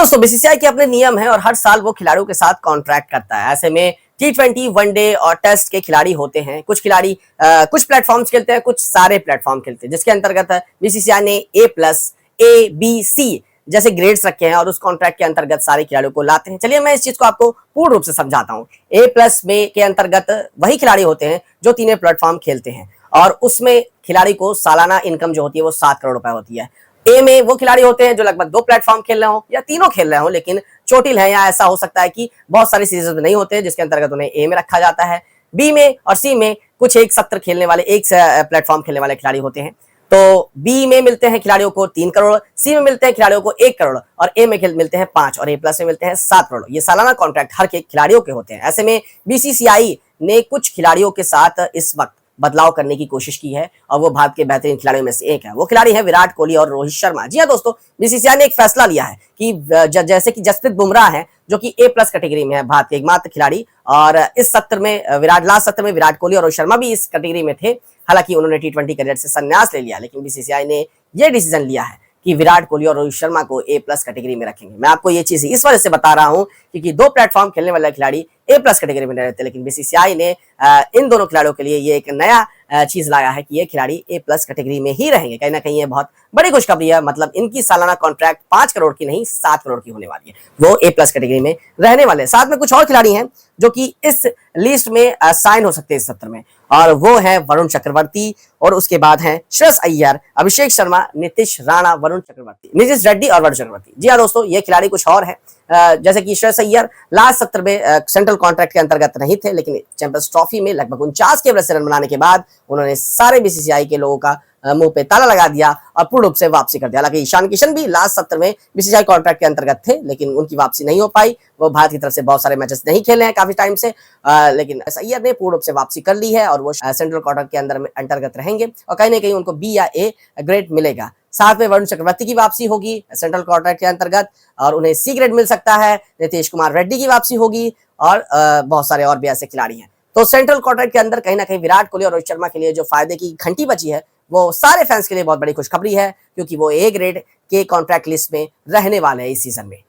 दोस्तों, बीसीसीआई के अपने नियम हैं और हर साल वो खिलाड़ियों के साथ कॉन्ट्रैक्ट करता है। ऐसे में T20 वनडे और टेस्ट के खिलाड़ी होते हैं। कुछ खिलाड़ी कुछ प्लेटफॉर्म्स खेलते हैं, कुछ सारे प्लेटफॉर्म खेलते हैं, जिसके अंतर्गत बीसीसीआई ने A+, A, B, C जैसे ग्रेड्स रखे हैं और उस कॉन्ट्रैक्ट के अंतर्गत सारे खिलाड़ियों को लाते हैं। चलिए मैं इस चीज को आपको पूर्ण रूप से समझाता हूँ। A+ में के अंतर्गत वही खिलाड़ी होते हैं जो तीनों प्लेटफॉर्म खेलते हैं और उसमें खिलाड़ी को सालाना इनकम जो होती है वो 7 करोड़ रुपए होती है। ए में वो खिलाड़ी होते हैं जो लगभग 2 प्लेटफॉर्म खेल रहे हो या तीनों खेल रहे हो, लेकिन चोटिल है या ऐसा हो सकता है कि बहुत सारी सीरीज में नहीं होते, जिसके अंतर्गत उन्हें ए में रखा जाता है। बी में और सी में कुछ एक सत्र खेलने वाले, एक प्लेटफॉर्म खेलने वाले खिलाड़ी होते हैं। तो बी में मिलते हैं खिलाड़ियों को 3 करोड़, सी में मिलते हैं खिलाड़ियों को 1 करोड़ और ए में मिलते हैं 5 और A+ में मिलते हैं 7 करोड़। ये सालाना कॉन्ट्रैक्ट हर के खिलाड़ियों के होते हैं। ऐसे में बीसीसीआई ने कुछ खिलाड़ियों के साथ इस वक्त बदलाव करने की कोशिश की है और वो भारत के बेहतरीन खिलाड़ियों में से एक है। वो खिलाड़ी है विराट कोहली और रोहित शर्मा। जी हाँ दोस्तों, बीसीसीआई ने एक फैसला लिया है कि जैसे कि जसप्रीत बुमराह है जो कि A+ कैटेगरी में है, भारत के एकमात्र खिलाड़ी, और इस सत्र में लास्ट सत्र में विराट कोहली और रोहित शर्मा भी इस कैटेगरी में थे। हालांकि उन्होंने T20 करियर से संन्यास ले लिया, लेकिन बीसीसीआई ने यह डिसीजन लिया है कि विराट कोहली और रोहित शर्मा को A+ कैटेगरी में रखेंगे। मैं आपको ये चीज इस वजह से बता रहा हूं क्योंकि 2 प्लेटफॉर्म खेलने वाले खिलाड़ी A+ कैटेगरी में रहते हैं, लेकिन बीसीसीआई ने इन दोनों खिलाड़ियों के लिए ये एक नया चीज लाया है कि ये खिलाड़ी A+ कैटेगरी में ही रहेंगे। कहीं ना कहीं ये बहुत बड़ी खुशखबरी है। मतलब इनकी सालाना कॉन्ट्रैक्ट 5 करोड़ की नहीं 7 करोड़ की होने वाली है। वो A+ कैटेगरी में रहने वाले। साथ में कुछ और खिलाड़ी हैं जो कि इस लिस्ट में साइन हो सकते हैं इस सत्र में, और वो है वरुण चक्रवर्ती और उसके बाद हैं श्रेयस अय्यर, अभिषेक शर्मा, नीतीश राणा, वरुण चक्रवर्ती, नीतीश रेड्डी और वरुण चक्रवर्ती। जी हाँ दोस्तों, ये खिलाड़ी कुछ और है। जैसे कि श्रेयस अय्यर लास्ट सत्र में सेंट्रल कॉन्ट्रैक्ट के अंतर्गत नहीं थे, लेकिन चैंपियंस ट्रॉफी में लगभग 49 के एवरेज से रन बनाने के बाद उन्होंने सारे बीसीसीआई के लोगों का मुंह पे ताला लगा दिया और पूर्ण रूप से वापसी कर दिया। हालांकि ईशान किशन भी लास्ट सत्र में बीसीसीआई कॉन्ट्रैक्ट के अंतर्गत थे, लेकिन उनकी वापसी नहीं हो पाई। वो भारत की तरफ से बहुत सारे मैचेस नहीं खेले हैं काफी टाइम से, लेकिन अय्यर ने पूर्ण रूप से वापसी कर ली है और वो सेंट्रल कॉन्ट्रैक्ट के अंतर्गत रहेंगे और कहीं ना कहीं उनको B या A ग्रेड मिलेगा। साथ में वरुण चक्रवर्ती की वापसी होगी सेंट्रल कॉन्ट्रैक्ट के अंतर्गत और उन्हें C ग्रेड मिल सकता है। नीतीश कुमार रेड्डी की वापसी होगी और बहुत सारे और भी ऐसे खिलाड़ी हैं। तो सेंट्रल कॉन्ट्रैक्ट के अंदर कहीं ना कहीं विराट कोहली और रोहित शर्मा के लिए जो फायदे की घंटी बची है वो सारे फैंस के लिए बहुत बड़ी खुशखबरी है, क्योंकि वो A ग्रेड के कॉन्ट्रैक्ट लिस्ट में रहने वाले हैं इस सीजन में।